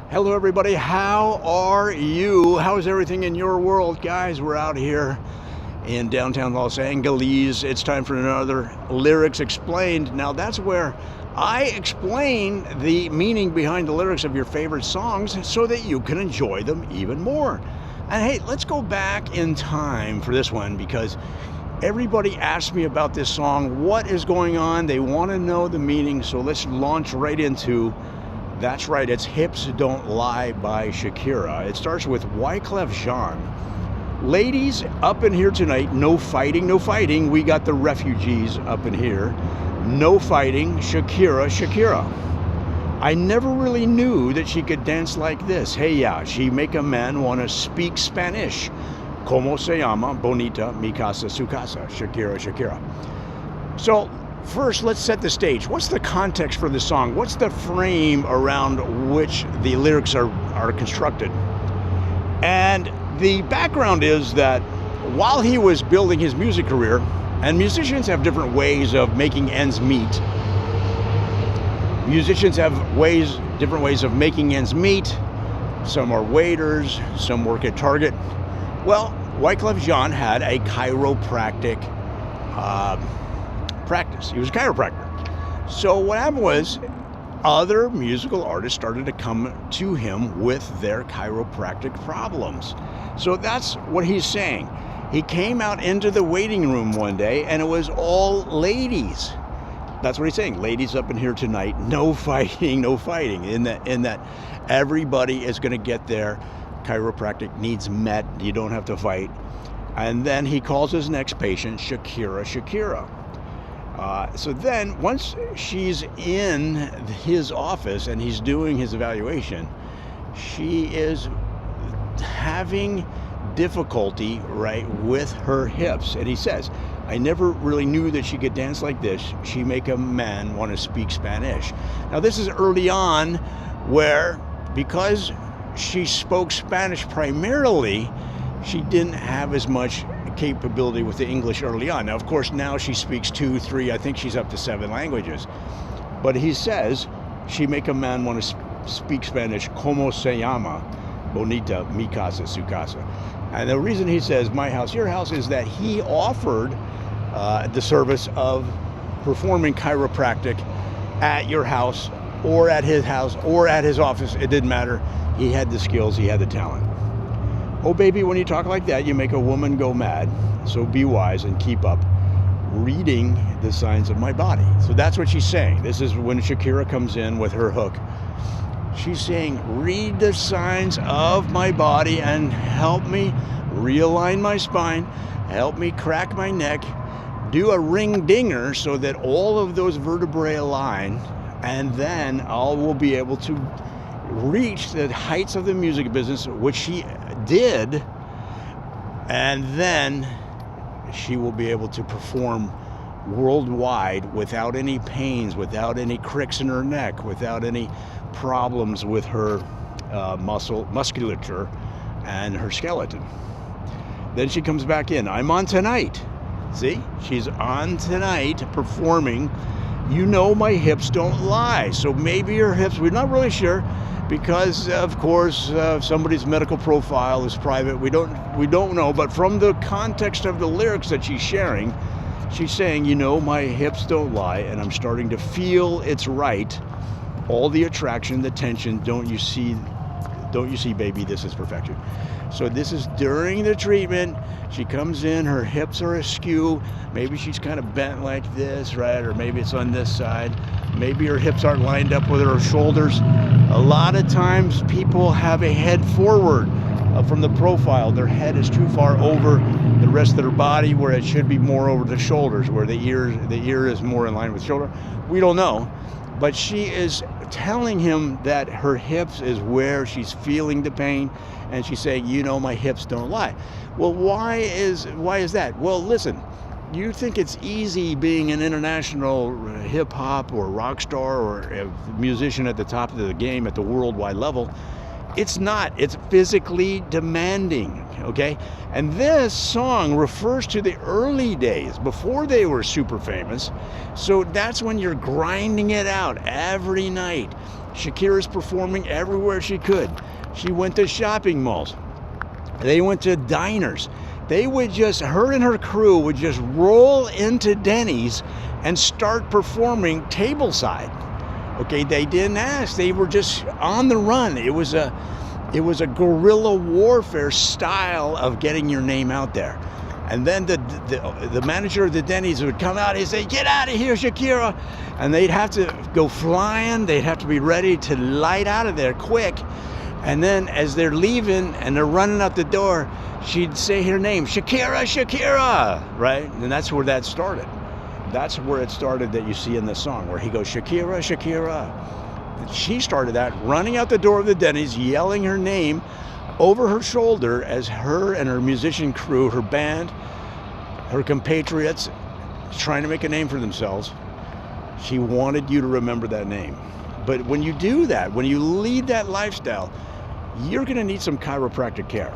Hello everybody, how are you? How's everything in your world? Guys, we're out here in downtown Los Angeles. It's time for another Lyrics Explained. Now that's where I explain the meaning behind the lyrics of your favorite songs so that you can enjoy them even more. And hey, let's go back in time for this one because everybody asks me about this song. What is going on? They want to know the meaning, so let's launch right into. That's right, it's Hips Don't Lie by Shakira. It starts with Wyclef Jean. Ladies, up in here tonight, no fighting, no fighting. We got the refugees up in here. No fighting, Shakira, Shakira. I never really knew that she could dance like this. Hey, yeah, she make a man want to speak Spanish. Como se llama? Bonita, mi casa, su casa. Shakira, Shakira. So, first, let's set the stage. What's the context for the song? What's the frame around which the lyrics are constructed? And the background is that while he was building his music career, and musicians have different ways of making ends meet. Musicians have different ways of making ends meet. Some are waiters, some work at Target. Well, Wyclef Jean had a chiropractic practice. He was a chiropractor. So what happened was other musical artists started to come to him with their chiropractic problems. So that's what he's saying. He came out into the waiting room one day and it was all ladies. That's what he's saying. Ladies up in here tonight, no fighting, no fighting. In that everybody is going to get their chiropractic needs met. You don't have to fight. And then he calls his next patient Shakira, Shakira. So then, once she's in his office and he's doing his evaluation, she is having difficulty, right, with her hips. And he says, I never really knew that she could dance like this. She make a man want to speak Spanish. Now, this is early on where, because she spoke Spanish primarily, she didn't have as much capability with the English early on. Now, of course, now she speaks 2, 3, I think she's up to 7 languages. But he says, she make a man want to speak Spanish, como se llama, bonita, mi casa, su casa. And the reason he says, my house, your house, is that he offered the service of performing chiropractic at your house, or at his house, or at his office. It didn't matter. He had the skills, he had the talent. Oh, baby, when you talk like that, you make a woman go mad. So be wise and keep up reading the signs of my body. So that's what she's saying. This is when Shakira comes in with her hook. She's saying, read the signs of my body and help me realign my spine, help me crack my neck, do a ring dinger so that all of those vertebrae align, and then I will be able to reach the heights of the music business, which she did, and then she will be able to perform worldwide without any pains, without any cricks in her neck, without any problems with her musculature and her skeleton. Then she comes back in. I'm on tonight. See, she's on tonight performing. You know my hips don't lie. So maybe her hips, we're not really sure, because of course somebody's medical profile is private. We don't know, but from the context of the lyrics that she's sharing, she's saying, you know, my hips don't lie, and I'm starting to feel it's right. All the attraction, the tension, don't you see, baby, this is perfection. So this is during the treatment. She comes in, her hips are askew. Maybe she's kind of bent like this, right? Or maybe it's on this side. Maybe her hips aren't lined up with her shoulders. A lot of times people have a head forward from the profile. Their head is too far over the rest of their body, where it should be more over the shoulders, where the ear is more in line with the shoulder. We don't know. But she is telling him that her hips is where she's feeling the pain, and she's saying, you know, my hips don't lie. Well, why is that? Well, listen, you think it's easy being an international hip hop or rock star or a musician at the top of the game at the worldwide level. It's not. It's physically demanding, okay? And this song refers to the early days, before they were super famous. So that's when you're grinding it out every night. Shakira's performing everywhere she could. She went to shopping malls. They went to diners. Her and her crew would just roll into Denny's and start performing tableside. Okay, they didn't ask. They were just on the run. It was a guerrilla warfare style of getting your name out there. And then the manager of the Denny's would come out and say, "Get out of here, Shakira." And they'd have to go flying. They'd have to be ready to light out of there quick. And then as they're leaving and they're running out the door, she'd say her name, "Shakira, Shakira," right? And that's where that started. That's where it started that you see in the song, where he goes, "Shakira, Shakira." She started that, running out the door of the Denny's, yelling her name over her shoulder as her and her musician crew, her band, her compatriots, trying to make a name for themselves. She wanted you to remember that name. But when you do that, when you lead that lifestyle, you're going to need some chiropractic care.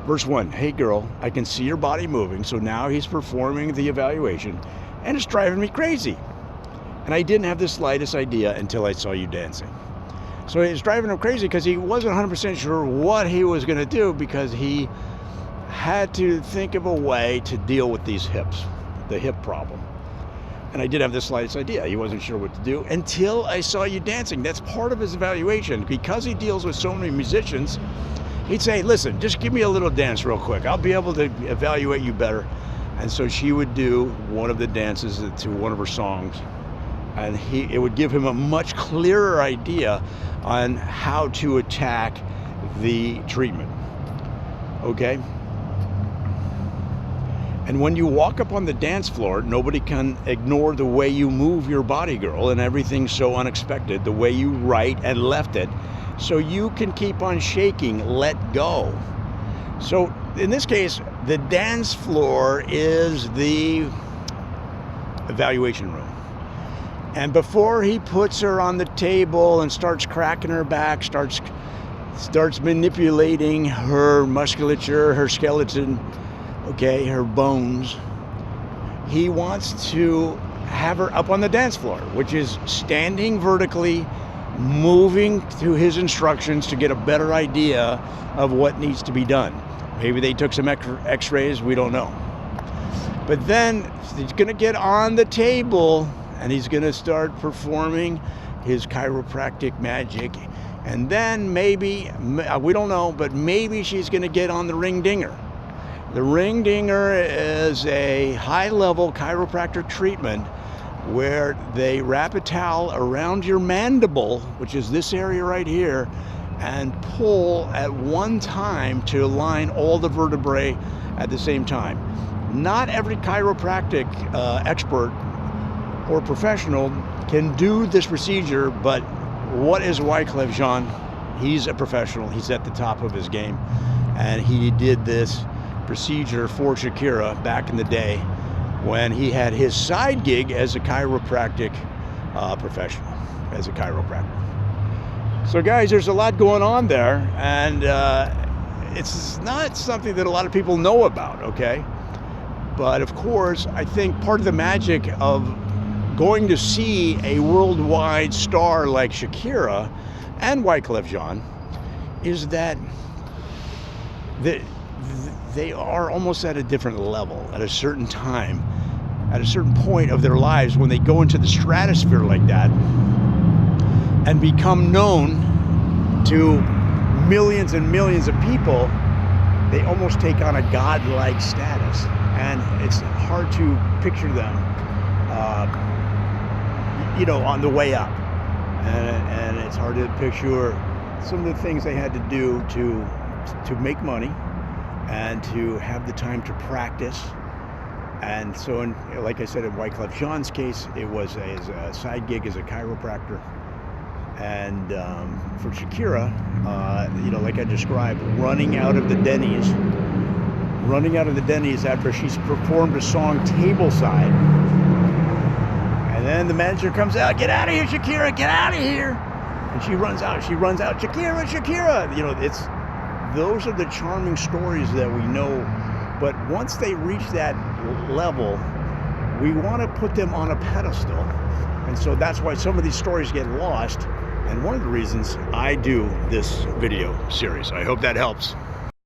Verse 1, "Hey girl, I can see your body moving." So now he's performing the evaluation, and it's driving me crazy. And I didn't have the slightest idea until I saw you dancing. So it's driving him crazy because he wasn't 100% sure what he was going to do, because he had to think of a way to deal with these hips, the hip problem. And I didn't have the slightest idea. He wasn't sure what to do until I saw you dancing. That's part of his evaluation. Because he deals with so many musicians, he'd say, "Listen, just give me a little dance real quick. I'll be able to evaluate you better." And so she would do one of the dances to one of her songs, and it would give him a much clearer idea on how to attack the treatment. Okay? And when you walk up on the dance floor, nobody can ignore the way you move your body, girl, and everything's so unexpected, the way you right and left it, so you can keep on shaking, let go. So in this case, the dance floor is the evaluation room. And before he puts her on the table and starts cracking her back, starts manipulating her musculature, her skeleton, okay, her bones, he wants to have her up on the dance floor, which is standing vertically, moving through his instructions to get a better idea of what needs to be done. Maybe they took some x-rays, we don't know. But then he's going to get on the table and he's going to start performing his chiropractic magic. And then maybe, we don't know, but maybe she's going to get on the ring dinger. The ring dinger is a high-level chiropractic treatment where they wrap a towel around your mandible, which is this area right here, and pull at one time to align all the vertebrae at the same time. Not every chiropractic expert or professional can do this procedure, but what is Wyclef Jean? He's a professional. He's at the top of his game, and he did this procedure for Shakira back in the day when he had his side gig as a chiropractic professional, as a chiropractor. So guys, there's a lot going on there, and it's not something that a lot of people know about, okay? But of course, I think part of the magic of going to see a worldwide star like Shakira and Wyclef Jean is that they are almost at a different level at a certain time, at a certain point of their lives when they go into the stratosphere like that and become known to millions and millions of people. They almost take on a godlike status, and it's hard to picture them on the way up, and it's hard to picture some of the things they had to do to make money and to have the time to practice. And so, like I said, in Wyclef Jean's case, it was a side gig as a chiropractor. And for Shakira, like I described, running out of the Denny's after she's performed a song tableside. And then the manager comes out, "Get out of here, Shakira, get out of here." And she runs out, "Shakira, Shakira." Those are the charming stories that we know. But once they reach that level, we want to put them on a pedestal. And so that's why some of these stories get lost and one of the reasons I do this video series. I hope that helps.